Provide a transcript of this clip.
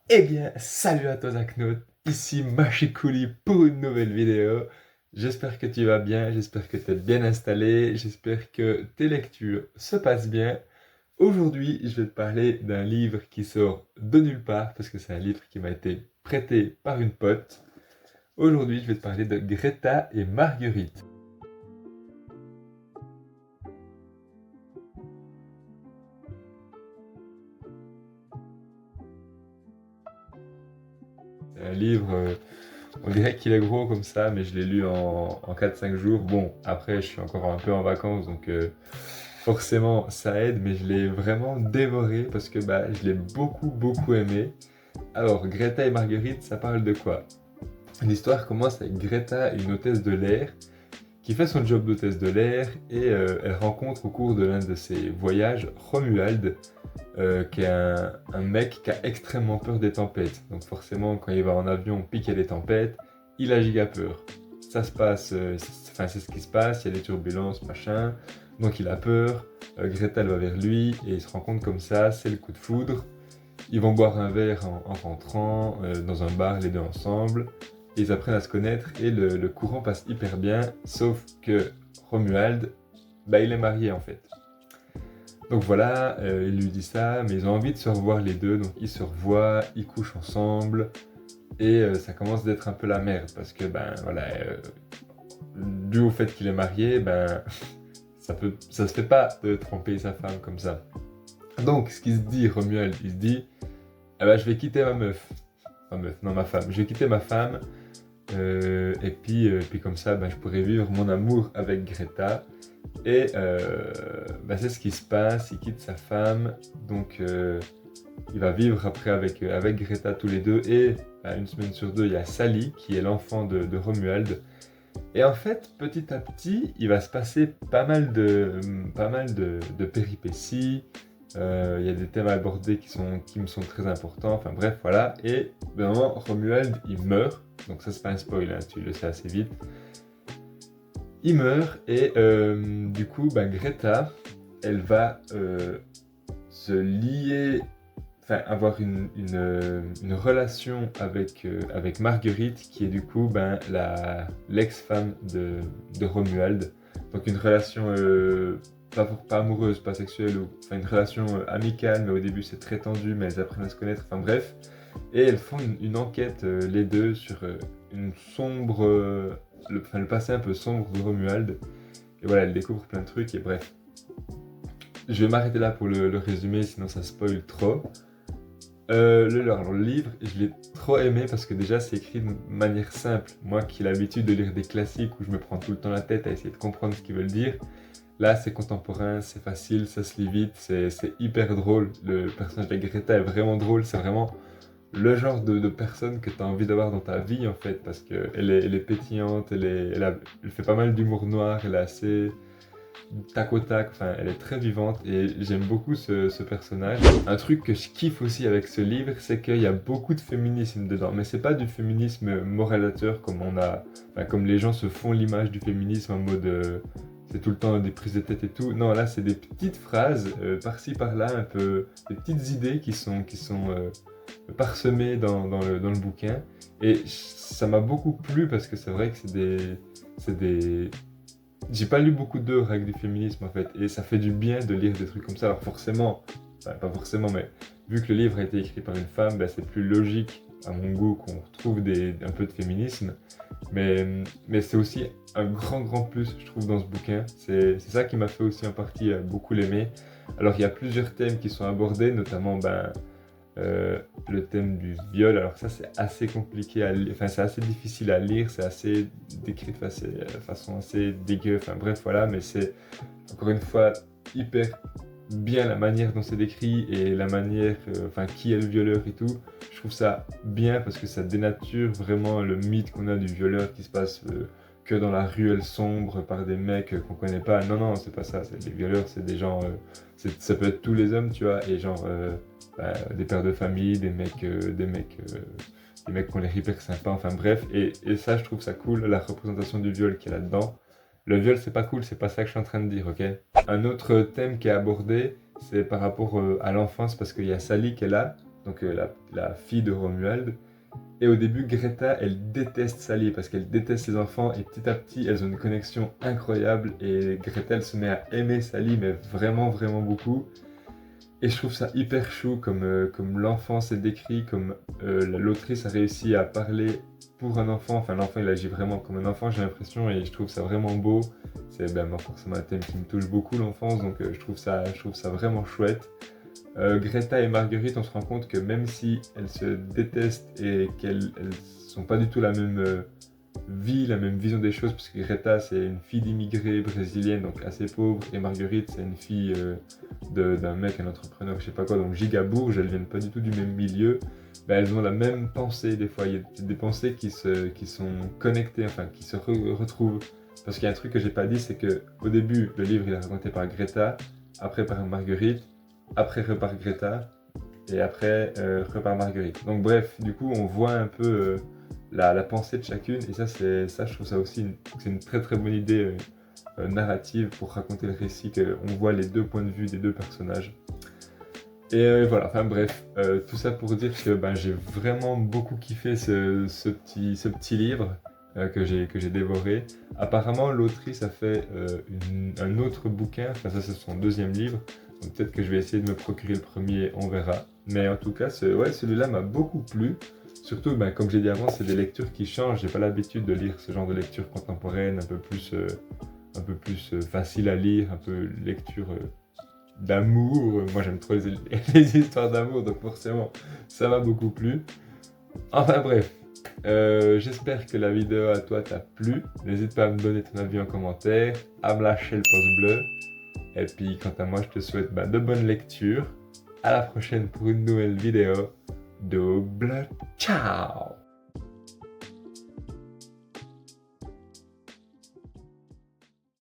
Eh bien, salut à toi Zaknote, ici Machikouli pour une nouvelle vidéo. J'espère que tu vas bien, j'espère que tu es bien installé, j'espère que tes lectures se passent bien. Aujourd'hui, je vais te parler d'un livre qui sort de nulle part parce que c'est un livre qui m'a été prêté par une pote. Aujourd'hui, je vais te parler de Greta et Marguerite. C'est un livre, on dirait qu'il est gros comme ça, mais je l'ai lu en 4-5 jours. Bon, après, je suis encore un peu en vacances, donc forcément, ça aide, mais je l'ai vraiment dévoré parce que bah, je l'ai beaucoup aimé. Alors, Greta et Marguerite, ça parle de quoi? L'histoire commence avec Greta, une hôtesse de l'air, qui fait son job d'hôtesse de l'air et elle rencontre au cours de l'un de ses voyages Romuald, qui est un mec qui a extrêmement peur des tempêtes. Donc forcément, quand il va en avion puis qu'il y a des tempêtes, il a giga peur. Ça se passe, c'est ce qui se passe, il y a des turbulences, machin. Donc il a peur, Greta elle va vers lui et il se rend compte comme ça, c'est le coup de foudre. Ils vont boire un verre en rentrant dans un bar les deux ensemble. Et ils apprennent à se connaître et le courant passe hyper bien, sauf que Romuald, bah, il est marié en fait. Donc voilà, il lui dit ça, mais ils ont envie de se revoir les deux, donc ils se revoient, ils couchent ensemble, et ça commence d'être un peu la merde, parce que ben voilà, dû au fait qu'il est marié, ben ça se fait pas de tromper sa femme comme ça. Donc ce qu'il se dit, Romuald, il se dit, ah ben, je vais quitter ma meuf, non ma femme, je vais quitter ma femme, puis comme ça, ben, je pourrais vivre mon amour avec Greta. Et bah, c'est ce qui se passe, il quitte sa femme, donc il va vivre après avec Greta tous les deux, et bah, une semaine sur deux, il y a Sally, qui est l'enfant de Romuald. Et en fait, petit à petit, il va se passer pas mal de péripéties, il y a des thèmes abordés qui me sont très importants, enfin bref, voilà. Et vraiment, Romuald, il meurt, donc ça c'est pas un spoil, hein, tu le sais assez vite. Il meurt et du coup, bah, Greta, elle va se lier, enfin avoir une relation avec Marguerite, qui est du coup ben, l'ex-femme de Romuald. Donc une relation pas amoureuse, pas sexuelle, enfin une relation amicale, mais au début c'est très tendu, mais elles apprennent à se connaître, enfin bref. Et elles font une enquête, les deux, sur une sombre, le passé un peu sombre de Romuald. Et voilà, elles découvrent plein de trucs, et bref. Je vais m'arrêter là pour le résumé, sinon ça spoil trop. Alors, le livre, je l'ai trop aimé parce que déjà c'est écrit de manière simple. Moi qui ai l'habitude de lire des classiques où je me prends tout le temps la tête à essayer de comprendre ce qu'ils veulent dire, là c'est contemporain, c'est facile, ça se lit vite, c'est hyper drôle. Le personnage de Greta est vraiment drôle, c'est vraiment le genre de personne que tu as envie d'avoir dans ta vie en fait, parce qu'elle est pétillante, elle fait pas mal d'humour noir, elle est assez tac au tac, enfin elle est très vivante et j'aime beaucoup ce personnage. Un truc que je kiffe aussi avec ce livre, c'est qu'il y a beaucoup de féminisme dedans, mais c'est pas du féminisme moralisateur comme enfin, comme les gens se font l'image du féminisme en mode c'est tout le temps des prises de tête et tout. Non, là c'est des petites phrases par-ci par-là, un peu des petites idées qui sont parsemées dans le bouquin et ça m'a beaucoup plu parce que c'est vrai que c'est des j'ai pas lu beaucoup d'œuvres avec du féminisme en fait, et ça fait du bien de lire des trucs comme ça. Alors forcément, enfin, pas forcément, mais vu que le livre a été écrit par une femme, bah, c'est plus logique à mon goût qu'on retrouve un peu de féminisme. Mais c'est aussi un grand plus, je trouve, dans ce bouquin. C'est ça qui m'a fait aussi en partie beaucoup l'aimer. Alors il y a plusieurs thèmes qui sont abordés, notamment ben, le thème du viol. Alors ça c'est assez compliqué à lire, enfin c'est assez difficile à lire, c'est assez décrit de façon assez dégueu, enfin bref voilà, mais c'est encore une fois hyper bien la manière dont c'est décrit et la manière, enfin qui est le violeur et tout. Je trouve ça bien parce que ça dénature vraiment le mythe qu'on a du violeur qui se passe que dans la ruelle sombre par des mecs qu'on connaît pas. Non, c'est pas ça. Les violeurs, c'est des gens, ça peut être tous les hommes, tu vois, et genre bah, des pères de famille, des mecs qui ont l'air hyper sympas, enfin bref. Et ça, je trouve ça cool, la représentation du viol qui est là-dedans. Le viol, c'est pas cool, c'est pas ça que je suis en train de dire, ok? Un autre thème qui est abordé, c'est par rapport à l'enfance, parce qu'il y a Sally qui est là. donc la fille de Romuald. Et au début, Greta, elle déteste Sally parce qu'elle déteste ses enfants et petit à petit, elles ont une connexion incroyable et Greta, elle se met à aimer Sally, mais vraiment, vraiment beaucoup. Et je trouve ça hyper chou comme l'enfance est décrit, comme l'autrice a réussi à parler pour un enfant. Enfin, l'enfant, il agit vraiment comme un enfant, j'ai l'impression, et je trouve ça vraiment beau. C'est forcément un thème qui me touche beaucoup, l'enfance, donc je trouve ça vraiment chouette. Greta et Marguerite, on se rend compte que même si elles se détestent et qu'elles sont pas du tout la même vie, la même vision des choses, parce que Greta c'est une fille d'immigrés brésilienne, donc assez pauvre, et Marguerite c'est une fille d'un mec, un entrepreneur, je sais pas quoi, donc giga bourge, elles viennent pas du tout du même milieu, elles ont la même pensée des fois, il y a des pensées qui sont connectées, enfin qui se retrouvent. Parce qu'il y a un truc que j'ai pas dit, c'est que au début, le livre il est raconté par Greta, après par Marguerite, après repart Greta, et après repart Marguerite. Donc bref, du coup, on voit un peu la pensée de chacune, et ça je trouve ça aussi, c'est une très très bonne idée narrative pour raconter le récit, qu'on voit les deux points de vue des deux personnages. Et voilà, enfin bref, tout ça pour dire que j'ai vraiment beaucoup kiffé ce petit livre que j'ai dévoré. Apparemment, l'autrice a fait un autre bouquin, enfin ça c'est son deuxième livre, donc peut-être que je vais essayer de me procurer le premier, on verra. Mais en tout cas, celui-là m'a beaucoup plu. Surtout, comme j'ai dit avant, c'est des lectures qui changent. J'ai pas l'habitude de lire ce genre de lecture contemporaine, un peu plus facile à lire, un peu lecture d'amour. Moi, j'aime trop les histoires d'amour, donc forcément, ça m'a beaucoup plu. Enfin bref, j'espère que la vidéo à toi t'a plu. N'hésite pas à me donner ton avis en commentaire, à me lâcher le pouce bleu. Et puis, quant à moi, je te souhaite de bonnes lectures. À la prochaine pour une nouvelle vidéo. Double ciao!